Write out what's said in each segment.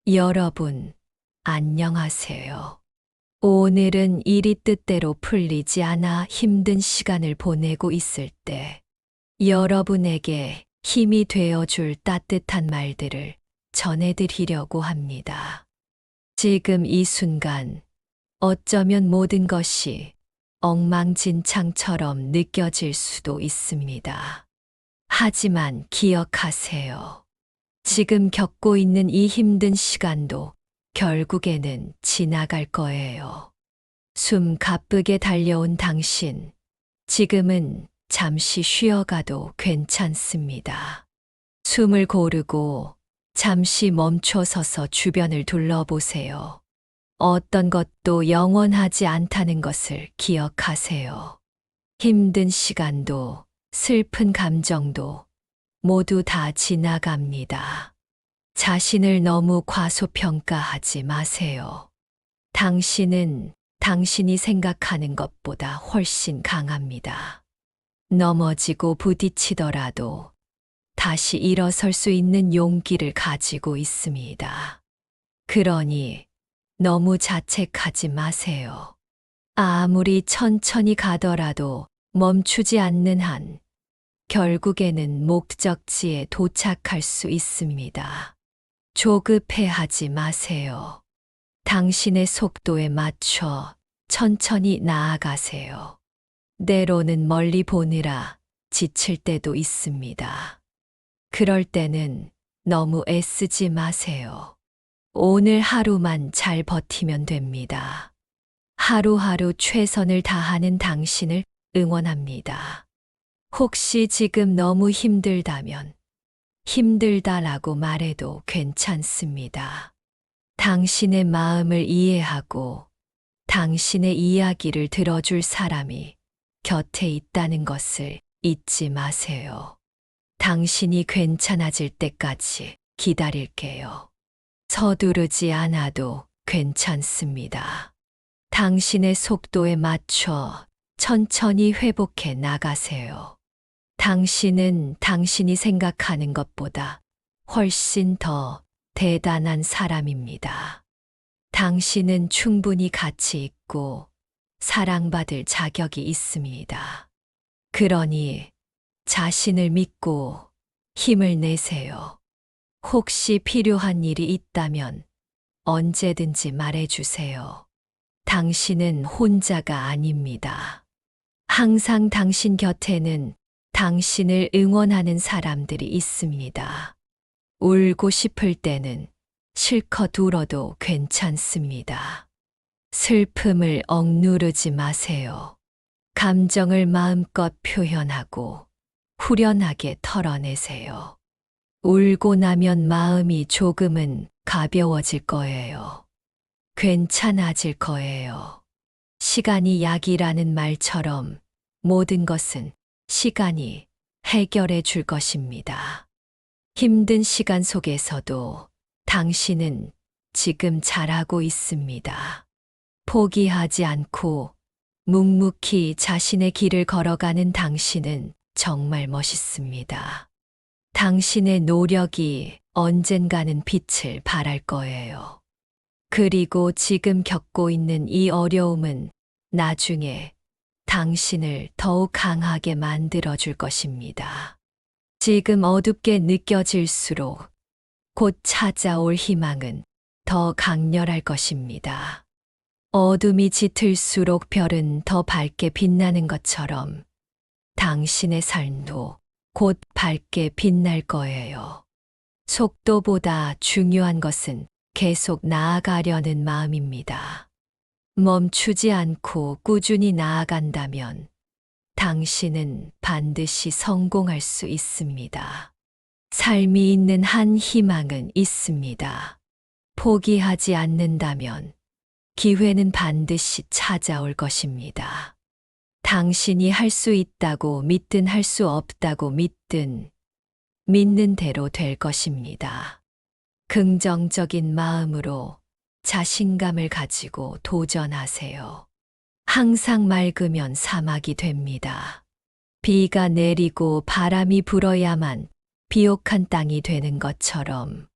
여러분, 안녕하세요. 오늘은 일이 뜻대로 풀리지 않아 힘든 시간을 보내고 있을 때 여러분에게 힘이 되어 줄 따뜻한 말들을 전해드리려고 합니다. 지금 이 순간 어쩌면 모든 것이 엉망진창처럼 느껴질 수도 있습니다. 하지만 기억하세요. 지금 겪고 있는 이 힘든 시간도 결국에는 지나갈 거예요. 숨 가쁘게 달려온 당신, 지금은 잠시 쉬어가도 괜찮습니다. 숨을 고르고 잠시 멈춰 서서 주변을 둘러보세요. 어떤 것도 영원하지 않다는 것을 기억하세요. 힘든 시간도 슬픈 감정도 모두 다 지나갑니다. 자신을 너무 과소평가하지 마세요. 당신은 당신이 생각하는 것보다 훨씬 강합니다. 넘어지고 부딪히더라도 다시 일어설 수 있는 용기를 가지고 있습니다. 그러니 너무 자책하지 마세요. 아무리 천천히 가더라도 멈추지 않는 한 결국에는 목적지에 도착할 수 있습니다. 조급해하지 마세요. 당신의 속도에 맞춰 천천히 나아가세요. 때로는 멀리 보느라 지칠 때도 있습니다. 그럴 때는 너무 애쓰지 마세요. 오늘 하루만 잘 버티면 됩니다. 하루하루 최선을 다하는 당신을 응원합니다. 혹시 지금 너무 힘들다면 힘들다라고 말해도 괜찮습니다. 당신의 마음을 이해하고 당신의 이야기를 들어줄 사람이 곁에 있다는 것을 잊지 마세요. 당신이 괜찮아질 때까지 기다릴게요. 서두르지 않아도 괜찮습니다. 당신의 속도에 맞춰 천천히 회복해 나가세요. 당신은 당신이 생각하는 것보다 훨씬 더 대단한 사람입니다. 당신은 충분히 가치 있고 사랑받을 자격이 있습니다. 그러니 자신을 믿고 힘을 내세요. 혹시 필요한 일이 있다면 언제든지 말해주세요. 당신은 혼자가 아닙니다. 항상 당신 곁에는 당신을 응원하는 사람들이 있습니다. 울고 싶을 때는 실컷 울어도 괜찮습니다. 슬픔을 억누르지 마세요. 감정을 마음껏 표현하고 후련하게 털어내세요. 울고 나면 마음이 조금은 가벼워질 거예요. 괜찮아질 거예요. 시간이 약이라는 말처럼 모든 것은 시간이 해결해 줄 것입니다. 힘든 시간 속에서도 당신은 지금 잘하고 있습니다. 포기하지 않고 묵묵히 자신의 길을 걸어가는 당신은 정말 멋있습니다. 당신의 노력이 언젠가는 빛을 발할 거예요. 그리고 지금 겪고 있는 이 어려움은 나중에 당신을 더욱 강하게 만들어 줄 것입니다. 지금 어둡게 느껴질수록 곧 찾아올 희망은 더 강렬할 것입니다. 어둠이 짙을수록 별은 더 밝게 빛나는 것처럼 당신의 삶도 곧 밝게 빛날 거예요. 속도보다 중요한 것은 계속 나아가려는 마음입니다. 멈추지 않고 꾸준히 나아간다면 당신은 반드시 성공할 수 있습니다. 삶이 있는 한 희망은 있습니다. 포기하지 않는다면 기회는 반드시 찾아올 것입니다. 당신이 할 수 있다고 믿든 할 수 없다고 믿든 믿는 대로 될 것입니다. 긍정적인 마음으로 자신감을 가지고 도전하세요. 항상 맑으면 사막이 됩니다. 비가 내리고 바람이 불어야만 비옥한 땅이 되는 것처럼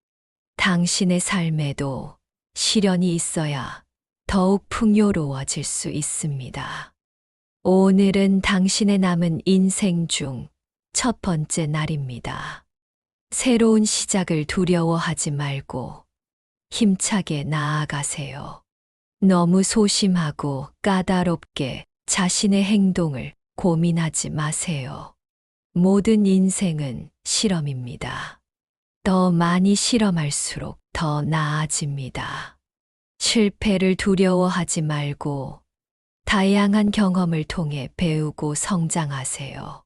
당신의 삶에도 시련이 있어야 더욱 풍요로워질 수 있습니다. 오늘은 당신의 남은 인생 중 첫 번째 날입니다. 새로운 시작을 두려워하지 말고 힘차게 나아가세요. 너무 소심하고 까다롭게 자신의 행동을 고민하지 마세요. 모든 인생은 실험입니다. 더 많이 실험할수록 더 나아집니다. 실패를 두려워하지 말고 다양한 경험을 통해 배우고 성장하세요.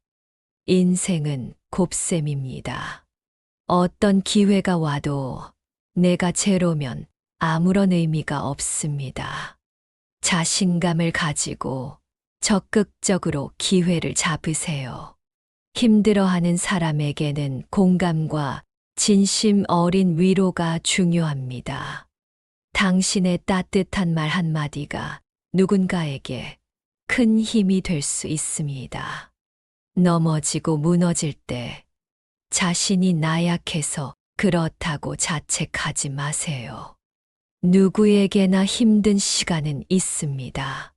인생은 곱셈입니다. 어떤 기회가 와도 내가 제로면 아무런 의미가 없습니다. 자신감을 가지고 적극적으로 기회를 잡으세요. 힘들어하는 사람에게는 공감과 진심 어린 위로가 중요합니다. 당신의 따뜻한 말 한마디가 누군가에게 큰 힘이 될 수 있습니다. 넘어지고 무너질 때 자신이 나약해서 그렇다고 자책하지 마세요. 누구에게나 힘든 시간은 있습니다.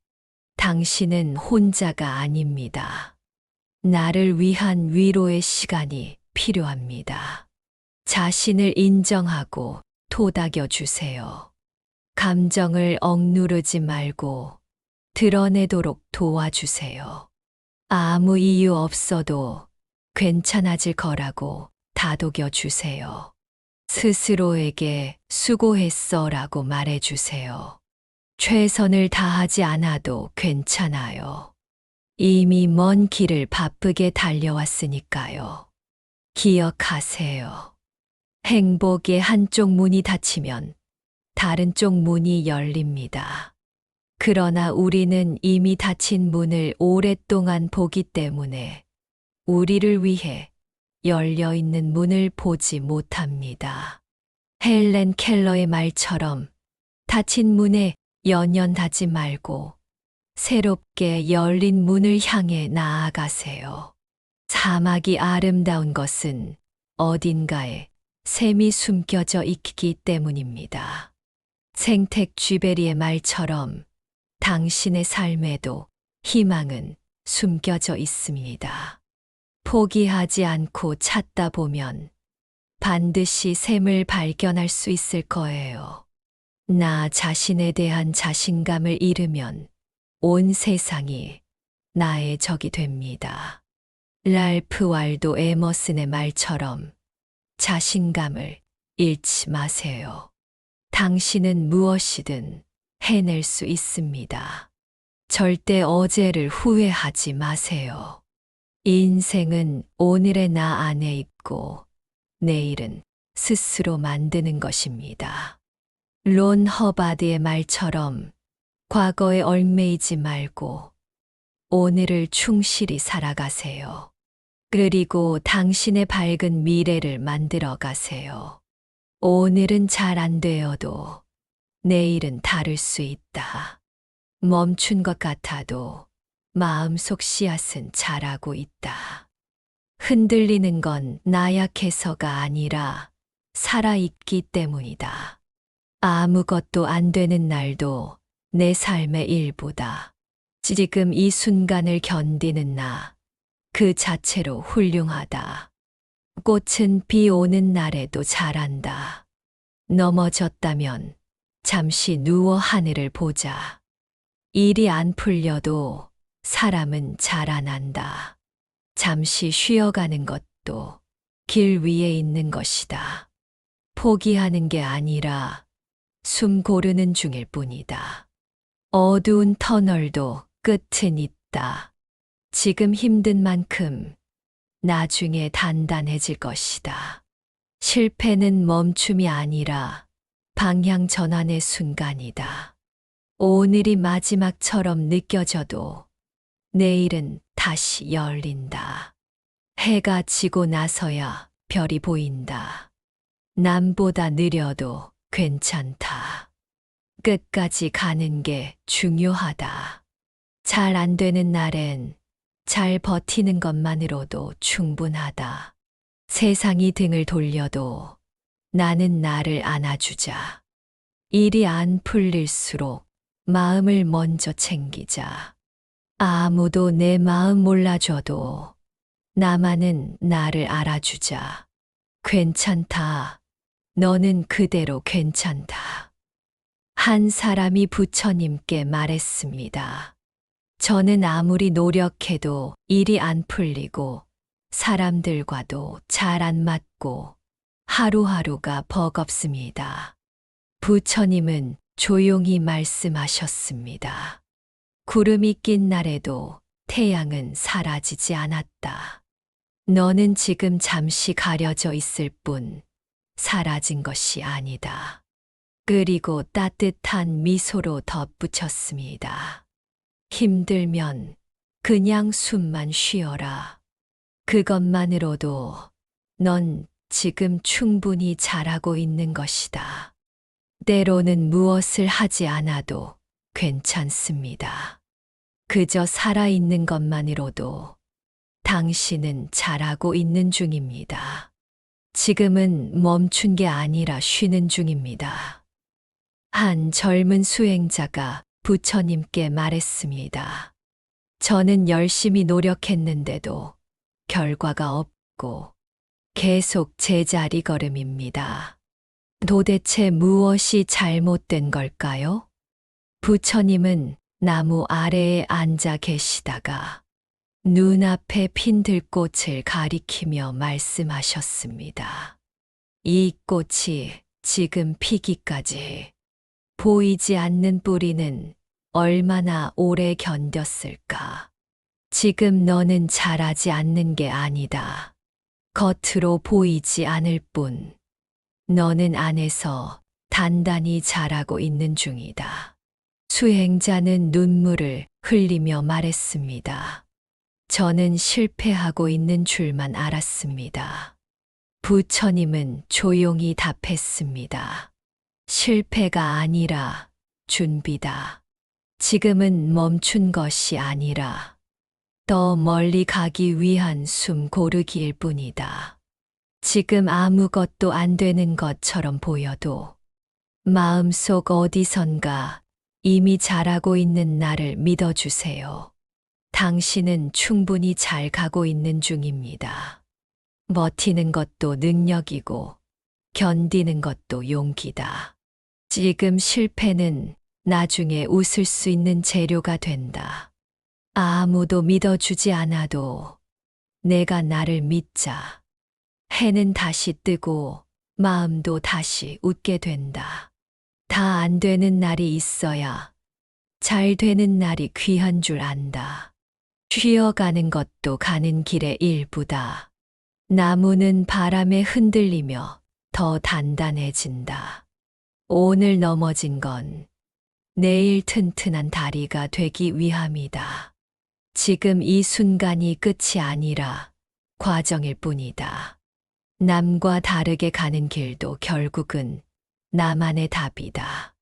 당신은 혼자가 아닙니다. 나를 위한 위로의 시간이 필요합니다. 자신을 인정하고 토닥여 주세요. 감정을 억누르지 말고 드러내도록 도와주세요. 아무 이유 없어도 괜찮아질 거라고 다독여 주세요. 스스로에게 수고했어 라고 말해 주세요. 최선을 다하지 않아도 괜찮아요. 이미 먼 길을 바쁘게 달려왔으니까요. 기억하세요. 행복의 한쪽 문이 닫히면 다른 쪽 문이 열립니다. 그러나 우리는 이미 닫힌 문을 오랫동안 보기 때문에 우리를 위해 열려 있는 문을 보지 못합니다. 헬렌 켈러의 말처럼 닫힌 문에 연연하지 말고 새롭게 열린 문을 향해 나아가세요. 사막이 아름다운 것은 어딘가에 샘이 숨겨져 있기 때문입니다. 생텍 쥐베리의 말처럼 당신의 삶에도 희망은 숨겨져 있습니다. 포기하지 않고 찾다 보면 반드시 샘을 발견할 수 있을 거예요. 나 자신에 대한 자신감을 잃으면 온 세상이 나의 적이 됩니다. 랄프 waldo 에머슨의 말처럼 자신감을 잃지 마세요. 당신은 무엇이든 해낼 수 있습니다. 절대 어제를 후회하지 마세요. 인생은 오늘의 나 안에 있고 내일은 스스로 만드는 것입니다. 론 허바드의 말처럼 과거에 얽매이지 말고 오늘을 충실히 살아가세요. 그리고 당신의 밝은 미래를 만들어 가세요. 오늘은 잘 안 되어도 내일은 다를 수 있다. 멈춘 것 같아도 마음속 씨앗은 자라고 있다. 흔들리는 건 나약해서가 아니라 살아있기 때문이다. 아무것도 안 되는 날도 내 삶의 일부다. 지금 이 순간을 견디는 나, 그 자체로 훌륭하다. 꽃은 비 오는 날에도 자란다. 넘어졌다면 잠시 누워 하늘을 보자. 일이 안 풀려도 사람은 자라난다. 잠시 쉬어가는 것도 길 위에 있는 것이다. 포기하는 게 아니라 숨 고르는 중일 뿐이다. 어두운 터널도 끝은 있다. 지금 힘든 만큼 나중에 단단해질 것이다. 실패는 멈춤이 아니라 방향 전환의 순간이다. 오늘이 마지막처럼 느껴져도 내일은 다시 열린다. 해가 지고 나서야 별이 보인다. 남보다 느려도 괜찮다. 끝까지 가는 게 중요하다. 잘 안 되는 날엔 잘 버티는 것만으로도 충분하다. 세상이 등을 돌려도 나는 나를 안아주자. 일이 안 풀릴수록 마음을 먼저 챙기자. 아무도 내 마음 몰라줘도 나만은 나를 알아주자. 괜찮다. 너는 그대로 괜찮다. 한 사람이 부처님께 말했습니다. 저는 아무리 노력해도 일이 안 풀리고 사람들과도 잘 안 맞고 하루하루가 버겁습니다. 부처님은 조용히 말씀하셨습니다. 구름이 낀 날에도 태양은 사라지지 않았다. 너는 지금 잠시 가려져 있을 뿐 사라진 것이 아니다. 그리고 따뜻한 미소로 덧붙였습니다. 힘들면 그냥 숨만 쉬어라. 그것만으로도 넌 지금 충분히 잘하고 있는 것이다. 때로는 무엇을 하지 않아도 괜찮습니다. 그저 살아있는 것만으로도 당신은 잘하고 있는 중입니다. 지금은 멈춘 게 아니라 쉬는 중입니다. 한 젊은 수행자가 부처님께 말했습니다. 저는 열심히 노력했는데도 결과가 없고 계속 제자리 걸음입니다. 도대체 무엇이 잘못된 걸까요? 부처님은 나무 아래에 앉아 계시다가 눈앞에 핀 들꽃을 가리키며 말씀하셨습니다. 이 꽃이 지금 피기까지 보이지 않는 뿌리는 얼마나 오래 견뎠을까? 지금 너는 자라지 않는 게 아니다. 겉으로 보이지 않을 뿐 너는 안에서 단단히 자라고 있는 중이다. 수행자는 눈물을 흘리며 말했습니다. 저는 실패하고 있는 줄만 알았습니다. 부처님은 조용히 답했습니다. 실패가 아니라 준비다. 지금은 멈춘 것이 아니라 더 멀리 가기 위한 숨 고르기일 뿐이다. 지금 아무것도 안 되는 것처럼 보여도 마음속 어디선가 이미 잘하고 있는 나를 믿어주세요. 당신은 충분히 잘 가고 있는 중입니다. 버티는 것도 능력이고 견디는 것도 용기다. 지금 실패는 나중에 웃을 수 있는 재료가 된다. 아무도 믿어주지 않아도 내가 나를 믿자. 해는 다시 뜨고 마음도 다시 웃게 된다. 다 안 되는 날이 있어야 잘 되는 날이 귀한 줄 안다. 쉬어가는 것도 가는 길의 일부다. 나무는 바람에 흔들리며 더 단단해진다. 오늘 넘어진 건 내일 튼튼한 다리가 되기 위함이다. 지금 이 순간이 끝이 아니라 과정일 뿐이다. 남과 다르게 가는 길도 결국은 나만의 답이다.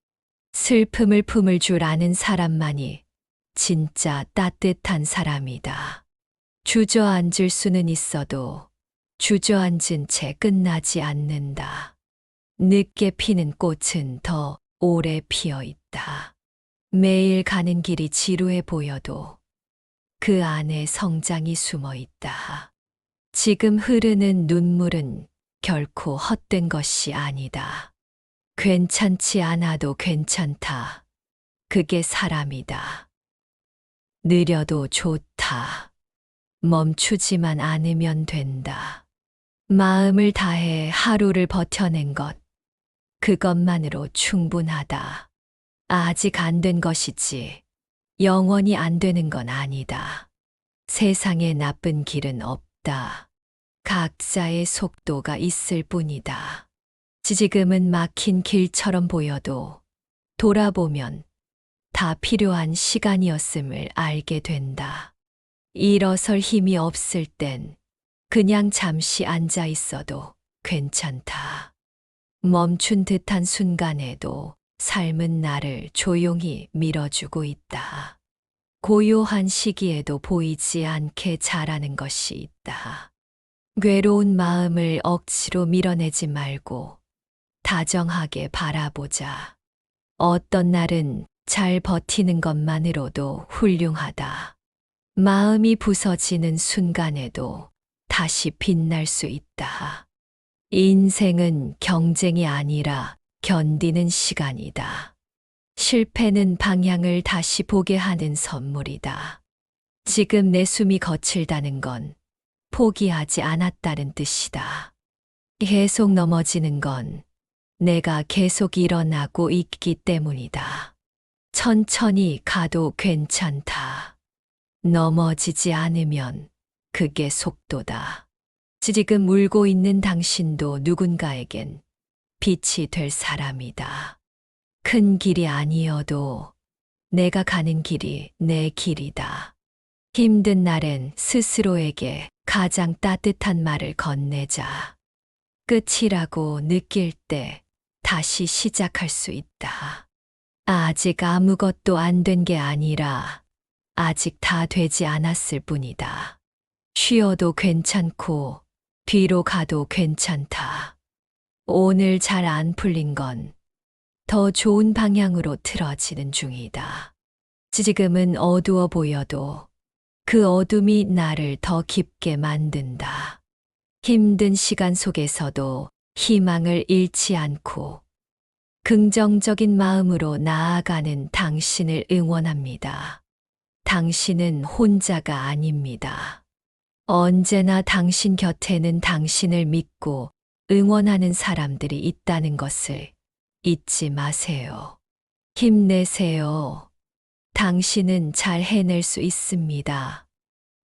슬픔을 품을 줄 아는 사람만이 진짜 따뜻한 사람이다. 주저앉을 수는 있어도 주저앉은 채 끝나지 않는다. 늦게 피는 꽃은 더 오래 피어 있다. 매일 가는 길이 지루해 보여도 그 안에 성장이 숨어 있다. 지금 흐르는 눈물은 결코 헛된 것이 아니다. 괜찮지 않아도 괜찮다. 그게 사람이다. 느려도 좋다. 멈추지만 않으면 된다. 마음을 다해 하루를 버텨낸 것, 그것만으로 충분하다. 아직 안 된 것이지 영원히 안 되는 건 아니다. 세상에 나쁜 길은 없다. 각자의 속도가 있을 뿐이다. 지금은 막힌 길처럼 보여도 돌아보면 다 필요한 시간이었음을 알게 된다. 일어설 힘이 없을 땐 그냥 잠시 앉아 있어도 괜찮다. 멈춘 듯한 순간에도 삶은 나를 조용히 밀어주고 있다. 고요한 시기에도 보이지 않게 자라는 것이 있다. 괴로운 마음을 억지로 밀어내지 말고 다정하게 바라보자. 어떤 날은 잘 버티는 것만으로도 훌륭하다. 마음이 부서지는 순간에도 다시 빛날 수 있다. 인생은 경쟁이 아니라 견디는 시간이다. 실패는 방향을 다시 보게 하는 선물이다. 지금 내 숨이 거칠다는 건 포기하지 않았다는 뜻이다. 계속 넘어지는 건 내가 계속 일어나고 있기 때문이다. 천천히 가도 괜찮다. 넘어지지 않으면 그게 속도다. 지금 울고 있는 당신도 누군가에겐 빛이 될 사람이다. 큰 길이 아니어도 내가 가는 길이 내 길이다. 힘든 날엔 스스로에게 가장 따뜻한 말을 건네자. 끝이라고 느낄 때 다시 시작할 수 있다. 아직 아무것도 안 된 게 아니라 아직 다 되지 않았을 뿐이다. 쉬어도 괜찮고 뒤로 가도 괜찮다. 오늘 잘 안 풀린 건 더 좋은 방향으로 틀어지는 중이다. 지금은 어두워 보여도 그 어둠이 나를 더 깊게 만든다. 힘든 시간 속에서도 희망을 잃지 않고 긍정적인 마음으로 나아가는 당신을 응원합니다. 당신은 혼자가 아닙니다. 언제나 당신 곁에는 당신을 믿고 응원하는 사람들이 있다는 것을 잊지 마세요. 힘내세요. 당신은 잘 해낼 수 있습니다.